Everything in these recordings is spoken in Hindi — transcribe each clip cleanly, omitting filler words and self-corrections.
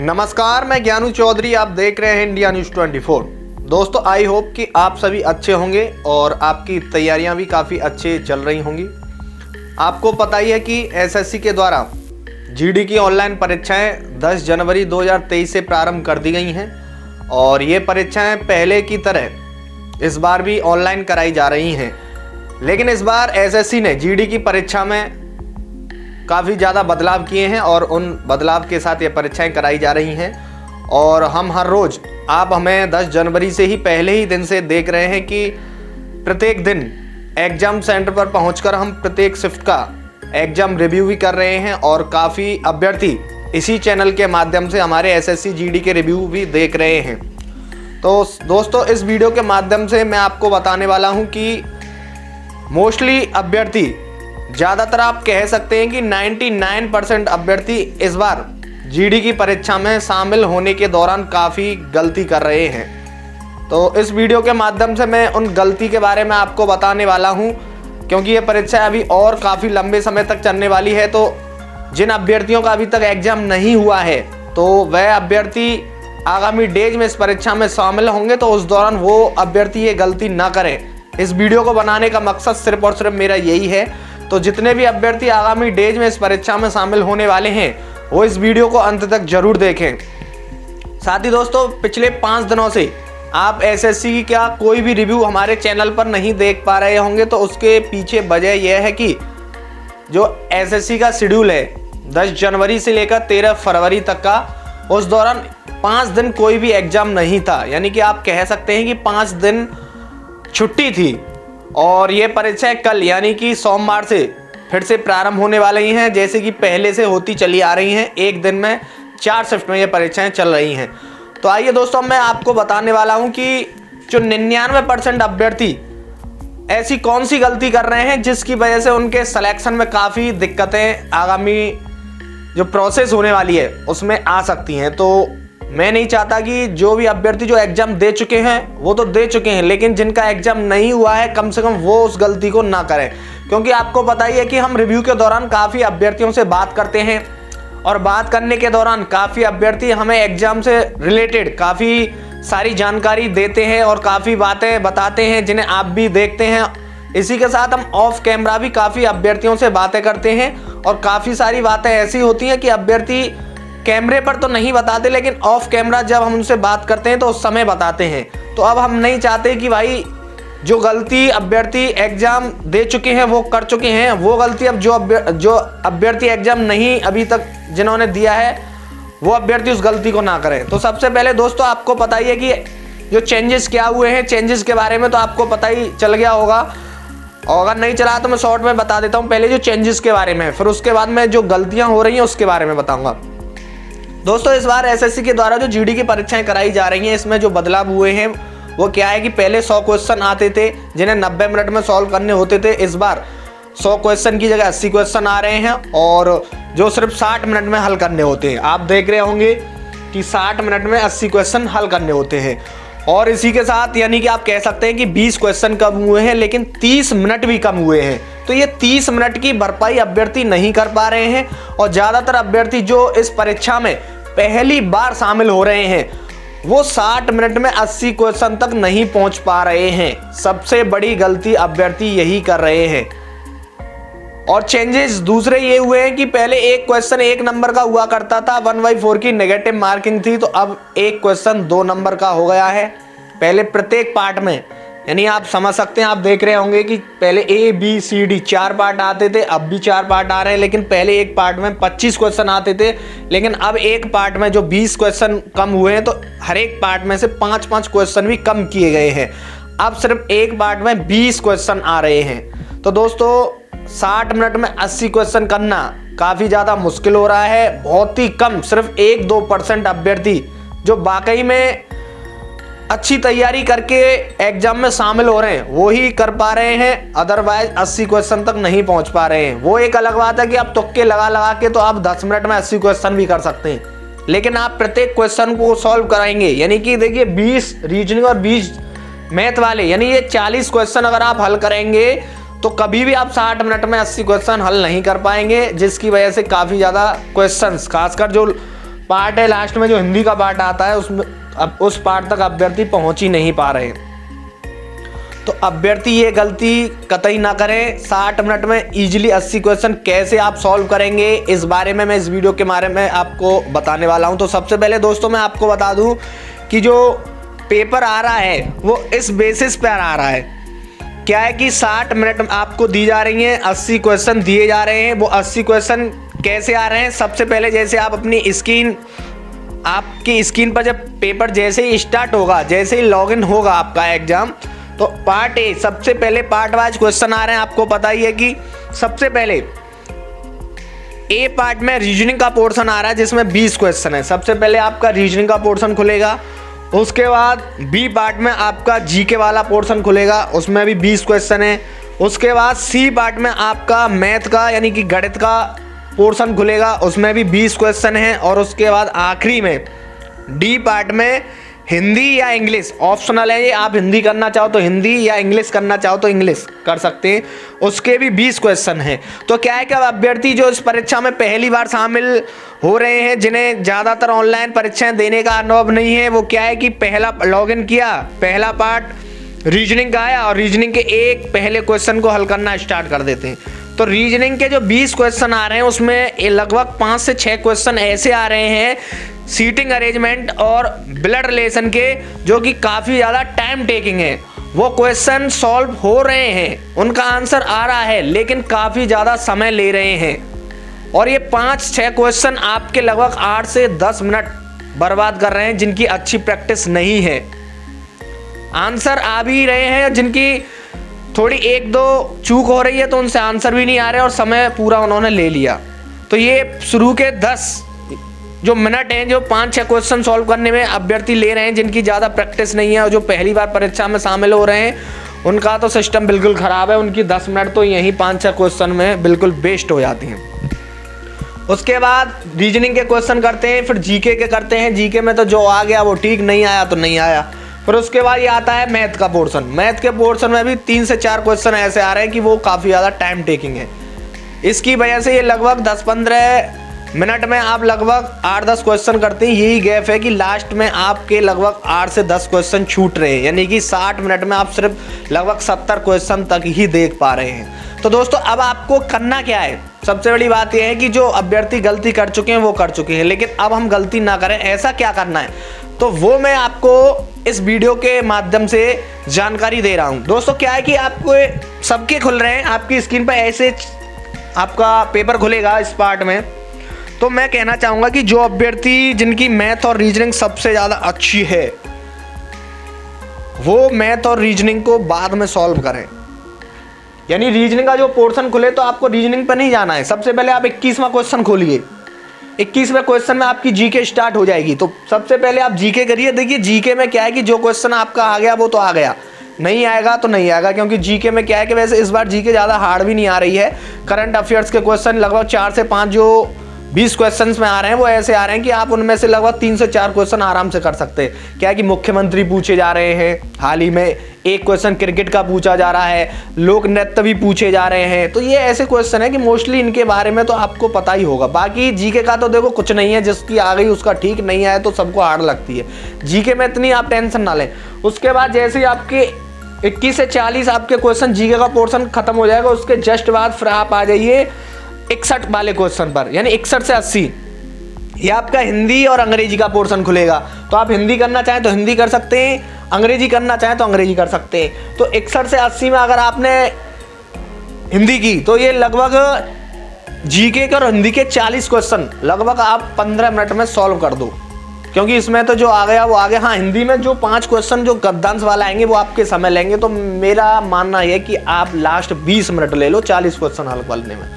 नमस्कार, मैं ज्ञानू चौधरी। आप देख रहे हैं इंडिया न्यूज़ 24। दोस्तों, आई होप कि आप सभी अच्छे होंगे और आपकी तैयारियां भी काफ़ी अच्छे चल रही होंगी। आपको पता ही है कि एसएससी के द्वारा जीडी की ऑनलाइन परीक्षाएं 10 जनवरी 2023 से प्रारंभ कर दी गई हैं और ये परीक्षाएं पहले की तरह इस बार भी ऑनलाइन कराई जा रही हैं। लेकिन इस बार एसएससी ने जीडी की परीक्षा में काफ़ी ज़्यादा बदलाव किए हैं और उन बदलाव के साथ ये परीक्षाएं कराई जा रही हैं। और हम हर रोज़, आप हमें 10 जनवरी से ही पहले ही दिन से देख रहे हैं कि प्रत्येक दिन एग्ज़ाम सेंटर पर पहुंचकर हम प्रत्येक शिफ्ट का एग्ज़ाम रिव्यू भी कर रहे हैं और काफ़ी अभ्यर्थी इसी चैनल के माध्यम से हमारे एसएससी जीडी के रिव्यू भी देख रहे हैं। तो दोस्तों, इस वीडियो के माध्यम से मैं आपको बताने वाला हूं कि मोस्टली अभ्यर्थी, ज़्यादातर आप कह सकते हैं कि 99% अभ्यर्थी इस बार जीडी की परीक्षा में शामिल होने के दौरान काफ़ी गलती कर रहे हैं। तो इस वीडियो के माध्यम से मैं उन गलती के बारे में आपको बताने वाला हूं, क्योंकि ये परीक्षा अभी और काफ़ी लंबे समय तक चलने वाली है। तो जिन अभ्यर्थियों का अभी तक एग्ज़ाम नहीं हुआ है, तो वह अभ्यर्थी आगामी डेज में इस परीक्षा में शामिल होंगे, तो उस दौरान वो अभ्यर्थी ये गलती ना करें। इस वीडियो को बनाने का मकसद सिर्फ और सिर्फ मेरा यही है। तो जितने भी अभ्यर्थी आगामी डेज में इस परीक्षा में शामिल होने वाले हैं, वो इस वीडियो को अंत तक जरूर देखें। साथ ही दोस्तों, पिछले 5 दिनों से आप एसएससी का कोई भी रिव्यू हमारे चैनल पर नहीं देख पा रहे होंगे, तो उसके पीछे वजह यह है कि जो एसएससी का शेड्यूल है 10 जनवरी से लेकर 13 फरवरी तक का, उस दौरान 5 दिन कोई भी एग्जाम नहीं था। यानी कि आप कह सकते हैं कि 5 दिन छुट्टी थी और ये परीक्षाएं कल यानी कि सोमवार से फिर से प्रारंभ होने वाली हैं, जैसे कि पहले से होती चली आ रही हैं। एक दिन में 4 शिफ्ट में ये परीक्षाएं चल रही हैं। तो आइए दोस्तों, मैं आपको बताने वाला हूं कि जो 99% अभ्यर्थी ऐसी कौन सी गलती कर रहे हैं जिसकी वजह से उनके सिलेक्शन में काफ़ी दिक्कतें आगामी जो प्रोसेस होने वाली है उसमें आ सकती हैं। तो मैं नहीं चाहता कि जो भी अभ्यर्थी जो एग्जाम दे चुके हैं वो तो दे चुके हैं, लेकिन जिनका एग्जाम नहीं हुआ है, कम से कम वो उस गलती को ना करें। क्योंकि आपको पता ही है कि हम रिव्यू के दौरान काफ़ी अभ्यर्थियों से बात करते हैं और बात करने के दौरान काफ़ी अभ्यर्थी हमें एग्जाम से रिलेटेड काफ़ी सारी जानकारी देते हैं और काफ़ी बातें बताते हैं जिन्हें आप भी देखते हैं। इसी के साथ हम ऑफ कैमरा भी काफ़ी अभ्यर्थियों से बातें करते हैं और काफ़ी सारी बातें ऐसी होती हैं कि अभ्यर्थी कैमरे पर तो नहीं बताते, लेकिन ऑफ कैमरा जब हम उनसे बात करते हैं तो उस समय बताते हैं। तो अब हम नहीं चाहते कि भाई जो गलती अभ्यर्थी एग्जाम दे चुके हैं वो कर चुके हैं, वो गलती अब जो अभ्यर्थी एग्जाम नहीं अभी तक जिन्होंने दिया है वो अभ्यर्थी उस गलती को ना करें। तो सबसे पहले दोस्तों, आपको पता ही है कि जो चेंजेस क्या हुए हैं, चेंजेस के बारे में तो आपको पता ही चल गया होगा, और अगर नहीं चला तो मैं शॉर्ट में बता देता हूँ। पहले जो चेंजेस के बारे में, फिर उसके बाद में जो गलतियाँ हो रही हैं उसके बारे में बताऊँगा। दोस्तों, इस बार एसएससी के द्वारा जो जीडी की परीक्षाएं कराई जा रही हैं, इसमें जो बदलाव हुए हैं वो क्या है कि पहले 100 क्वेश्चन आते थे जिन्हें 90 मिनट में सॉल्व करने होते थे। इस बार 100 क्वेश्चन की जगह 80 क्वेश्चन आ रहे हैं और जो सिर्फ 60 मिनट में हल करने होते हैं। आप देख रहे होंगे कि 60 मिनट में 80 क्वेश्चन हल करने होते हैं। और इसी के साथ यानी कि आप कह सकते हैं कि 20 क्वेश्चन कम हुए हैं, लेकिन 30 मिनट भी कम हुए हैं। तो ये 30 मिनट की भरपाई अभ्यर्थी नहीं कर पा रहे हैं और ज़्यादातर अभ्यर्थी जो इस परीक्षा में पहली बार शामिल हो रहे हैं वो 60 मिनट में 80 क्वेश्चन तक नहीं पहुंच पा रहे हैं। सबसे बड़ी गलती अभ्यर्थी यही कर रहे हैं। और चेंजेस दूसरे ये हुए हैं कि पहले एक क्वेश्चन 1 नंबर का हुआ करता था, 1/4 की नेगेटिव मार्किंग थी, तो अब एक क्वेश्चन 2 नंबर का हो गया है पहले प्रत्येक पार्ट में। यानी आप समझ सकते हैं, आप देख रहे होंगे कि पहले A B C D 4 part आते थे, अब भी 4 पार्ट आ रहे हैं। लेकिन पहले एक पार्ट में 25 क्वेश्चन आते थे, लेकिन अब एक पार्ट में जो 20 क्वेश्चन कम हुए हैं, तो हर एक पार्ट में से 5-5 क्वेश्चन भी कम किए गए हैं। अब सिर्फ एक पार्ट में 20 क्वेश्चन आ रहे हैं। तो दोस्तों, 60 मिनट में 80 क्वेश्चन करना काफ़ी ज़्यादा मुश्किल हो रहा है। बहुत ही कम, सिर्फ 1-2% अभ्यर्थी जो वाकई में अच्छी तैयारी करके एग्जाम में शामिल हो रहे हैं वो ही कर पा रहे हैं, अदरवाइज 80 क्वेश्चन तक नहीं पहुंच पा रहे हैं। वो एक अलग बात है कि आप तुक्के लगा के तो आप 10 मिनट में 80 क्वेश्चन भी कर सकते हैं, लेकिन आप प्रत्येक क्वेश्चन को सॉल्व कराएंगे। यानी कि देखिए, 20 रीजनिंग और 20 मैथ वाले, यानी ये 40 क्वेश्चन अगर आप हल करेंगे तो कभी भी आप 60 मिनट में 80 क्वेश्चन हल नहीं कर पाएंगे, जिसकी वजह से काफ़ी ज़्यादा क्वेश्चंस, खासकर जो पार्ट है लास्ट में जो हिंदी का पार्ट आता है, उसमें अब उस पार्ट तक अभ्यर्थी पहुंच ही नहीं पा रहे। तो अभ्यर्थी ये गलती कतई ना करें। 60 मिनट में इजीली 80 क्वेश्चन कैसे आप सॉल्व करेंगे, इस बारे में मैं इस वीडियो के बारे में आपको बताने वाला हूं। तो सबसे पहले दोस्तों मैं आपको बता दूं कि जो पेपर आ रहा है वो इस बेसिस पर आ रहा है। क्या है कि 60 मिनट आपको दी जा रही हैं, 80 क्वेश्चन दिए जा रहे हैं। वो 80 क्वेश्चन कैसे आ रहे हैं, सबसे पहले जैसे आप अपनी आपकी स्क्रीन पर जब पेपर जैसे ही स्टार्ट होगा, जैसे ही लॉगिन होगा आपका एग्जाम, तो पार्ट ए, सबसे पहले पार्ट वाइज क्वेश्चन आ रहे हैं। आपको पता ही है कि सबसे पहले ए पार्ट में रीजनिंग का पोर्शन आ रहा है जिसमें 20 क्वेश्चन है। सबसे पहले आपका रीजनिंग का पोर्शन खुलेगा। उसके बाद बी पार्ट में आपका जीके वाला पोर्शन खुलेगा, उसमें भी 20 क्वेश्चन है। उसके बाद सी पार्ट में आपका मैथ का यानी कि गणित का पोर्शन खुलेगा, उसमें भी 20 क्वेश्चन है। और उसके बाद आखिरी में डी पार्ट में हिंदी या इंग्लिश ऑप्शनल है, ये आप हिंदी करना चाहो तो हिंदी या इंग्लिश करना चाहो तो इंग्लिश कर सकते हैं, उसके भी 20 क्वेश्चन हैं। तो क्या है कि अब अभ्यर्थी जो इस परीक्षा में पहली बार शामिल हो रहे हैं, जिन्हें ज़्यादातर ऑनलाइन परीक्षाएं देने का अनुभव नहीं है, वो क्या है कि पहला लॉगिन किया, पहला पार्ट रीजनिंग का आया और रीजनिंग के एक पहले क्वेश्चन को हल करना स्टार्ट कर देते हैं। तो रीजनिंग के जो 20 क्वेश्चन आ रहे हैं उसमें लगभग 5 से 6 क्वेश्चन ऐसे आ रहे हैं सीटिंग अरेंजमेंट और ब्लड रिलेशन के, जो कि काफ़ी ज़्यादा टाइम टेकिंग है। वो क्वेश्चन सॉल्व हो रहे हैं, उनका आंसर आ रहा है, लेकिन काफ़ी ज़्यादा समय ले रहे हैं। और ये 5-6 क्वेश्चन आपके लगभग 8 से 10 मिनट बर्बाद कर रहे हैं, जिनकी अच्छी प्रैक्टिस नहीं है। आंसर आ भी रहे हैं, जिनकी थोड़ी 1-2 चूक हो रही है तो उनसे आंसर भी नहीं आ रहे और समय पूरा उन्होंने ले लिया। तो ये शुरू के 10 जो मिनट हैं, जो 5-6 क्वेश्चन सॉल्व करने में अभ्यर्थी ले रहे हैं, जिनकी ज़्यादा प्रैक्टिस नहीं है और जो पहली बार परीक्षा में शामिल हो रहे हैं, उनका तो सिस्टम बिल्कुल ख़राब है। उनकी 10 मिनट तो यहीं 5-6 क्वेश्चन में बिल्कुल वेस्ट हो जाती हैं। उसके बाद रीजनिंग के क्वेश्चन करते हैं, फिर जीके के करते हैं। जीके में तो जो आ गया वो ठीक, नहीं आया तो नहीं आया। फिर उसके बाद ये आता है मैथ का पोर्शन। मैथ के पोर्शन में भी 3 से 4 क्वेश्चन ऐसे आ रहे हैं कि वो काफ़ी ज़्यादा टाइम टेकिंग है। इसकी वजह से ये लगभग 10-15 मिनट में आप लगभग 8-10 क्वेश्चन करते हैं। यही गैप है कि लास्ट में आपके लगभग 8 से 10 क्वेश्चन छूट रहे हैं, यानी कि 60 मिनट में आप सिर्फ लगभग 70 क्वेश्चन तक ही देख पा रहे हैं। तो दोस्तों अब आपको करना क्या है, सबसे बड़ी बात यह है कि जो अभ्यर्थी गलती कर चुके हैं वो कर चुके हैं, लेकिन अब हम गलती ना करें, ऐसा क्या करना है, तो वो मैं आपको इस वीडियो के माध्यम से जानकारी दे रहा हूं। दोस्तों क्या है कि आपको सबके खुल रहे हैं, आपकी स्क्रीन पर ऐसे आपका पेपर खुलेगा इस पार्ट में। तो मैं कहना चाहूँगा कि जो अभ्यर्थी जिनकी मैथ और रीजनिंग सबसे ज़्यादा अच्छी है, वो मैथ और रीजनिंग को बाद में सॉल्व करें। यानी रीजनिंग का जो पोर्शन खुले तो आपको रीजनिंग पर नहीं जाना है। सबसे पहले आप 21वां क्वेश्चन खोलिए, 21वें क्वेश्चन में आपकी जीके स्टार्ट हो जाएगी। तो सबसे पहले आप जीके करिए। देखिए जीके में क्या है कि जो क्वेश्चन आपका आ गया वो तो आ गया, नहीं आएगा तो नहीं आएगा, क्योंकि जीके में क्या है कि वैसे इस बार जीके ज़्यादा हार्ड भी नहीं आ रही है। करंट अफेयर्स के क्वेश्चन लगभग 4 से 5 जो 20 क्वेश्चंस में आ रहे हैं वो ऐसे आ रहे हैं कि आप उनमें से लगभग 3 से 4 क्वेश्चन आराम से कर सकते हैं। क्या है कि मुख्यमंत्री पूछे जा रहे हैं, हाल ही में एक क्वेश्चन क्रिकेट का पूछा जा रहा है, लोक नृत्य भी पूछे जा रहे हैं। तो ये ऐसे क्वेश्चन है कि मोस्टली इनके बारे में तो आपको पता ही होगा। बाकी जीके का तो देखो कुछ नहीं है, जिसकी आ गई उसका ठीक, नहीं आया तो सबको हार्ड लगती है। जीके में इतनी आप टेंशन ना लें। उसके बाद जैसे ही आपके 21 से 40 आपके क्वेश्चन जीके का पोर्शन खत्म हो जाएगा, उसके जस्ट बाद फिर आप आ जाइए 61 वाले क्वेश्चन पर, यानी 61 से 80 ये आपका हिंदी और अंग्रेजी का पोर्शन खुलेगा। तो आप हिंदी करना चाहें तो हिंदी कर सकते हैं, अंग्रेजी करना चाहें तो अंग्रेजी कर सकते हैं। तो 61 से 80 में अगर आपने हिंदी की तो ये लगभग जीके के और हिंदी के 40 क्वेश्चन लगभग आप 15 मिनट में सॉल्व कर दो, क्योंकि इसमें तो जो आ गया वो आ गया। हाँ, हिंदी में जो 5 क्वेश्चन जो गद्यांश वाला आएंगे वो आपके समय लेंगे। तो मेरा मानना है कि आप लास्ट 20 मिनट ले लो 40 क्वेश्चन हल करने में।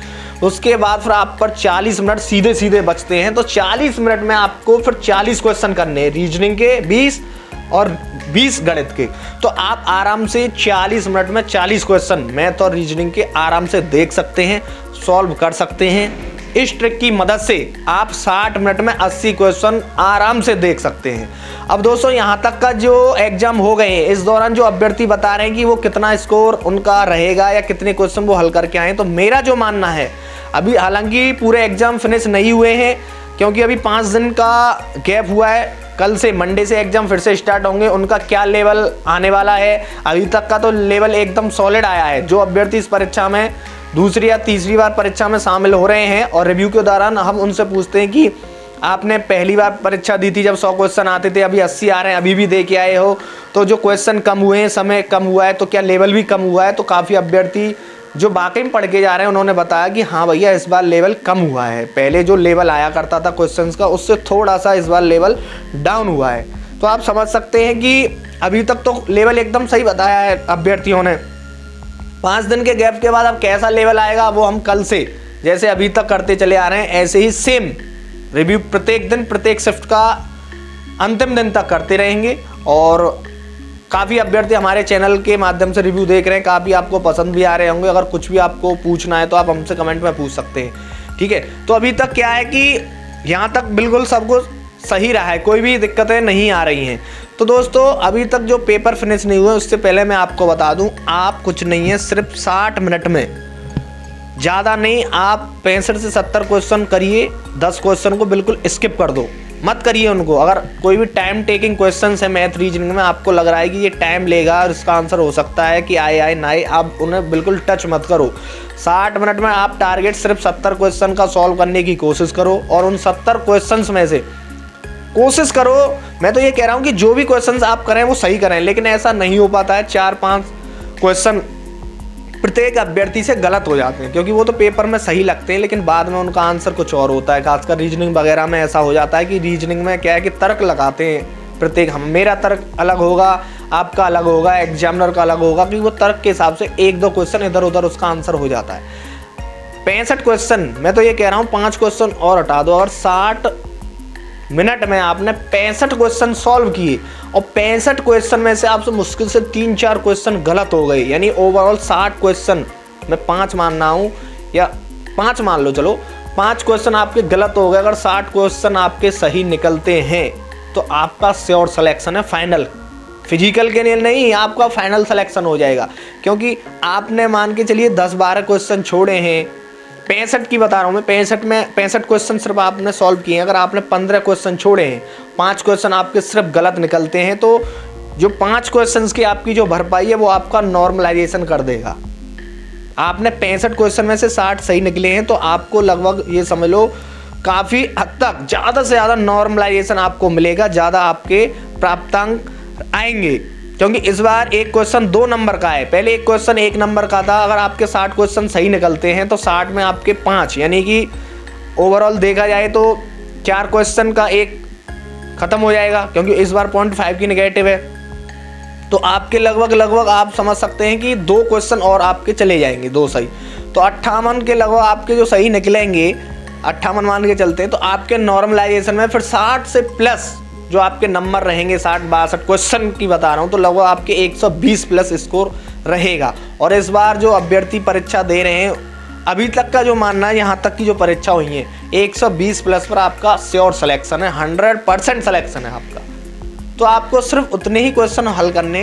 उसके बाद फिर आप पर 40 मिनट सीधे सीधे बचते हैं। तो 40 मिनट में आपको फिर 40 क्वेश्चन करने हैं, रीजनिंग के 20 और 20 गणित के। तो आप आराम से 40 मिनट में 40 क्वेश्चन मैथ और रीजनिंग के आराम से देख सकते हैं, सॉल्व कर सकते हैं। इस ट्रिक की मदद से आप 60 मिनट में 80 क्वेश्चन आराम से देख सकते हैं। अब दोस्तों यहाँ तक का जो एग्जाम हो गए हैं, इस दौरान जो अभ्यर्थी बता रहे हैं कि वो कितना स्कोर उनका रहेगा या कितने क्वेश्चन वो हल करके आए, तो मेरा जो मानना है, अभी हालांकि पूरे एग्जाम फिनिश नहीं हुए हैं, क्योंकि अभी 5 दिन का गैप हुआ है। कल से मंडे से एग्जाम फिर से स्टार्ट होंगे, उनका क्या लेवल आने वाला है। अभी तक का तो लेवल एकदम सॉलिड आया है। जो अभ्यर्थी इस परीक्षा में दूसरी या तीसरी बार परीक्षा में शामिल हो रहे हैं और रिव्यू के दौरान हम उनसे पूछते हैं कि आपने पहली बार परीक्षा दी थी जब 100 क्वेश्चन आते थे, अभी 80 आ रहे हैं, अभी भी दे के आए हो, तो जो क्वेश्चन कम हुए हैं, समय कम हुआ है, तो क्या लेवल भी कम हुआ है। तो काफ़ी अभ्यर्थी जो वाकई में पढ़ के जा रहे हैं उन्होंने बताया कि हाँ भैया इस बार लेवल कम हुआ है, पहले जो लेवल आया करता था क्वेश्चंस का उससे थोड़ा सा इस बार लेवल डाउन हुआ है। तो आप समझ सकते हैं कि अभी तक तो लेवल एकदम सही बताया है अभ्यर्थियों ने। 5 दिन के गैप के बाद अब कैसा लेवल आएगा वो हम कल से जैसे अभी तक करते चले आ रहे हैं ऐसे ही सेम रिव्यू प्रत्येक दिन प्रत्येक शिफ्ट का अंतिम दिन तक करते रहेंगे। और काफ़ी अभ्यर्थी हमारे चैनल के माध्यम से रिव्यू देख रहे हैं, काफ़ी आपको पसंद भी आ रहे होंगे। अगर कुछ भी आपको पूछना है तो आप हमसे कमेंट में पूछ सकते हैं, ठीक है। तो अभी तक क्या है कि यहाँ तक बिल्कुल सब कुछ सही रहा है, कोई भी दिक्कतें नहीं आ रही हैं। तो दोस्तों अभी तक जो पेपर फिनिश नहीं हुए उससे पहले मैं आपको बता दूं, आप कुछ नहीं है, सिर्फ 60 मिनट में, ज़्यादा नहीं, आप 65 से 70 क्वेश्चन करिए। 10 क्वेश्चन को बिल्कुल स्किप कर दो, मत करिए उनको। अगर कोई भी टाइम टेकिंग क्वेश्चन है मैथ रीजनिंग में, आपको लग रहा है कि ये टाइम लेगा और इसका आंसर हो सकता है कि आए ना आए, आप उन्हें बिल्कुल टच मत करो। 60 मिनट में आप टारगेट सिर्फ 70 क्वेश्चन का सॉल्व करने की कोशिश करो और उन 70 क्वेश्चन में से कोशिश करो, मैं तो ये कह रहा हूँ कि जो भी क्वेश्चंस आप करें वो सही करें, लेकिन ऐसा नहीं हो पाता है। 4-5 क्वेश्चन प्रत्येक अभ्यर्थी से गलत हो जाते हैं, क्योंकि वो तो पेपर में सही लगते हैं लेकिन बाद में उनका आंसर कुछ और होता है। खासकर रीजनिंग वगैरह में ऐसा हो जाता है कि रीजनिंग में क्या है कि तर्क लगाते हैं प्रत्येक, मेरा तर्क अलग होगा, आपका अलग होगा, एग्जामिनर का अलग होगा, कि वो तर्क के हिसाब से 1-2 क्वेश्चन इधर उधर उसका आंसर हो जाता है। 65 क्वेश्चन, मैं तो ये कह रहा हूँ 5 क्वेश्चन और हटा दो। अगर 60 मिनट में आपने 65 क्वेश्चन सॉल्व किए और 65 क्वेश्चन में से आपसे मुश्किल से 3-4 क्वेश्चन गलत हो गए, यानी ओवरऑल 60 क्वेश्चन में 5 मान रहा हूँ या 5 मान लो, चलो 5 क्वेश्चन आपके गलत हो गए, अगर 60 क्वेश्चन आपके सही निकलते हैं तो आपका श्योर सिलेक्शन है, फाइनल। फिजिकल के लिए नहीं, आपका फाइनल सिलेक्शन हो जाएगा। क्योंकि आपने मान के चलिए 10-12 क्वेश्चन छोड़े हैं, 65 की बता रहा हूँ मैं, 65 क्वेश्चन सिर्फ आपने सॉल्व किए हैं। अगर आपने 15 क्वेश्चन छोड़े हैं, 5 क्वेश्चन आपके सिर्फ गलत निकलते हैं, तो जो 5 क्वेश्चन की आपकी जो भरपाई है वो आपका नॉर्मलाइजेशन कर देगा। आपने 65 क्वेश्चन में से 60 सही निकले हैं तो आपको लगभग ये समझ लो काफ़ी हद तक ज़्यादा से ज़्यादा नॉर्मलाइजेशन आपको मिलेगा, ज़्यादा आपके प्राप्तांक आएंगे। क्योंकि इस बार एक क्वेश्चन 2 नंबर का है, पहले एक क्वेश्चन 1 नंबर का था। अगर आपके 60 क्वेश्चन सही निकलते हैं तो 60 में आपके 5, यानी कि ओवरऑल देखा जाए तो 4 क्वेश्चन का 1 खत्म हो जाएगा, क्योंकि इस बार 0.5 की नेगेटिव है। तो आपके लगभग आप समझ सकते हैं कि 2 क्वेश्चन और आपके चले जाएंगे, 2 सही, तो 58 के लगभग आपके जो सही निकलेंगे, 58 मान के चलते हैं, तो आपके नॉर्मलाइजेशन में फिर 60 से प्लस जो आपके नंबर रहेंगे, 60-62 क्वेश्चन की बता रहा हूँ, तो लगभग आपके 120 प्लस स्कोर रहेगा। और इस बार जो अभ्यर्थी परीक्षा दे रहे हैं, अभी तक का जो मानना है, यहाँ तक की जो परीक्षा हुई है, 120 प्लस पर आपका श्योर सिलेक्शन है, 100% सिलेक्शन है आपका। तो आपको सिर्फ उतने ही क्वेश्चन हल करने,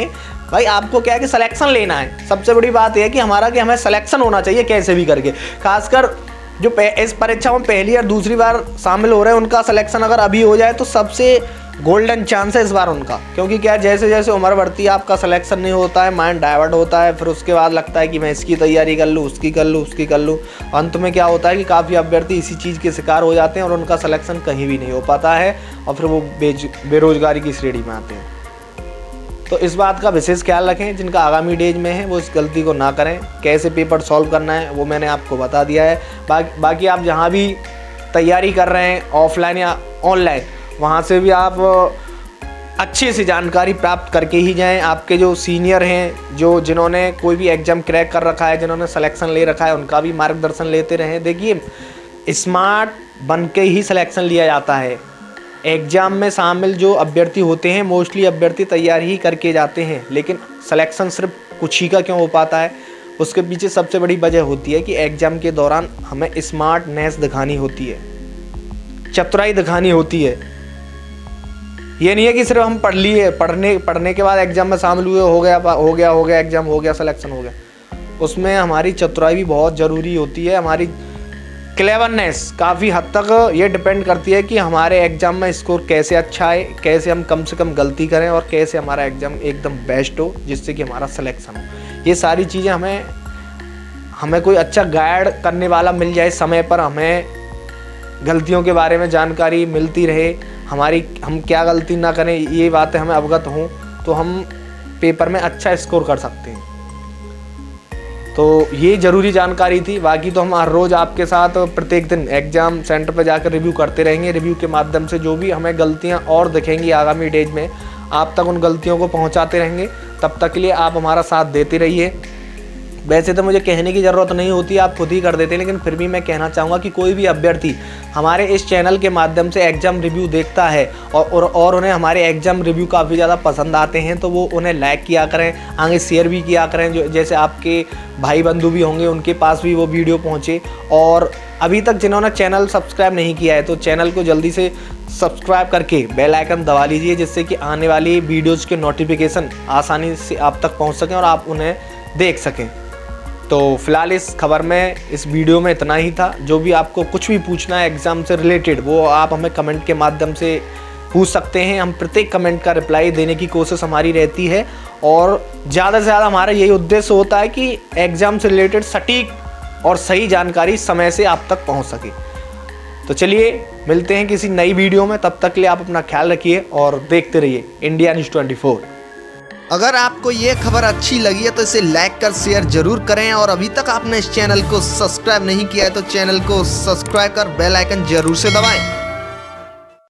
भाई आपको क्या है कि सिलेक्शन लेना है। सबसे बड़ी बात यह है कि हमारा कि हमें सिलेक्शन होना चाहिए कैसे भी करके। खासकर जो इस परीक्षा में पहली और दूसरी बार शामिल हो रहे हैं, उनका सिलेक्शन अगर अभी हो जाए तो सबसे गोल्डन चांस है इस बार उनका। क्योंकि क्या, जैसे जैसे उम्र बढ़ती है आपका सिलेक्शन नहीं होता है, माइंड डाइवर्ट होता है, फिर उसके बाद लगता है कि मैं इसकी तैयारी कर लूँ, उसकी कर लूँ, उसकी कर लूँ। अंत में क्या होता है कि काफ़ी अभ्यर्थी इसी चीज़ के शिकार हो जाते हैं और उनका सिलेक्शन कहीं भी नहीं हो पाता है और फिर वो बेरोजगारी की श्रेणी में आते हैं। तो इस बात का विशेष ख्याल रखें, जिनका आगामी डेज में है वो इस गलती को ना करें। कैसे पेपर सॉल्व करना है वो मैंने आपको बता दिया है। बाकी आप जहाँ भी तैयारी कर रहे हैं, ऑफलाइन या ऑनलाइन, वहाँ से भी आप अच्छे से जानकारी प्राप्त करके ही जाएं। आपके जो सीनियर हैं, जिन्होंने कोई भी एग्ज़ाम क्रैक कर रखा है, जिन्होंने सिलेक्शन ले रखा है, उनका भी मार्गदर्शन लेते रहें। देखिए, स्मार्ट बन के ही सिलेक्शन लिया जाता है। एग्ज़ाम में शामिल जो अभ्यर्थी होते हैं, मोस्टली अभ्यर्थी तैयारी ही करके जाते हैं, लेकिन सिलेक्शन सिर्फ कुछ ही का क्यों हो पाता है, उसके पीछे सबसे बड़ी वजह होती है कि एग्ज़ाम के दौरान हमें स्मार्टनेस दिखानी होती है, चतुराई दिखानी होती है। ये नहीं है कि सिर्फ हम पढ़ लिए, पढ़ने के बाद एग्ज़ाम में शामिल हुए, हो गया एग्ज़ाम हो गया, सिलेक्शन हो गया। उसमें हमारी चतुराई भी बहुत ज़रूरी होती है, हमारी क्लेवरनेस काफ़ी हद तक ये डिपेंड करती है कि हमारे एग्ज़ाम में स्कोर कैसे अच्छा आए, कैसे हम कम से कम गलती करें और कैसे हमारा एग्ज़ाम एकदम बेस्ट हो जिससे कि हमारा सिलेक्शन हो। ये सारी चीज़ें हमें कोई अच्छा गाइड करने वाला मिल जाए, समय पर हमें गलतियों के बारे में जानकारी मिलती रहे, हम क्या गलती ना करें ये बातें हमें अवगत हों, तो हम पेपर में अच्छा स्कोर कर सकते हैं। तो ये ज़रूरी जानकारी थी। बाकी तो हम हर रोज़ आपके साथ प्रत्येक दिन एग्ज़ाम सेंटर पर जाकर रिव्यू करते रहेंगे। रिव्यू के माध्यम से जो भी हमें गलतियां और दिखेंगी आगामी डेज में, आप तक उन गलतियों को पहुंचाते रहेंगे। तब तक के लिए आप हमारा साथ देते रहिए। वैसे तो मुझे कहने की ज़रूरत नहीं होती, आप खुद ही कर देते हैं, लेकिन फिर भी मैं कहना चाहूँगा कि कोई भी अभ्यर्थी हमारे इस चैनल के माध्यम से एग्ज़ाम रिव्यू देखता है और उन्हें हमारे एग्ज़ाम रिव्यू काफ़ी ज़्यादा पसंद आते हैं, तो वो उन्हें लाइक किया करें, आगे शेयर भी किया करें, जो जैसे आपके भाई बंधु भी होंगे उनके पास भी वो वीडियो पहुँचे। और अभी तक जिन्होंने चैनल सब्सक्राइब नहीं किया है तो चैनल को जल्दी से सब्सक्राइब करके बेल आइकन दबा लीजिए, जिससे कि आने वाली वीडियोज़ के नोटिफिकेशन आसानी से आप तक पहुँच सकें और आप उन्हें देख सकें। तो फिलहाल इस खबर में, इस वीडियो में इतना ही था। जो भी आपको कुछ भी पूछना है एग्ज़ाम से रिलेटेड, वो आप हमें कमेंट के माध्यम से पूछ सकते हैं। हम प्रत्येक कमेंट का रिप्लाई देने की कोशिश हमारी रहती है और ज़्यादा से ज़्यादा हमारा यही उद्देश्य होता है कि एग्ज़ाम से रिलेटेड सटीक और सही जानकारी समय से आप तक पहुँच सके। तो चलिए मिलते हैं किसी नई वीडियो में, तब तक के लिए आप अपना ख्याल रखिए और देखते रहिए इंडिया न्यूज़ 24। अगर आपको ये खबर अच्छी लगी है तो इसे लाइक कर शेयर जरूर करें, और अभी तक आपने इस चैनल को सब्सक्राइब नहीं किया है तो चैनल को सब्सक्राइब कर बेल आइकन जरूर से दबाएं।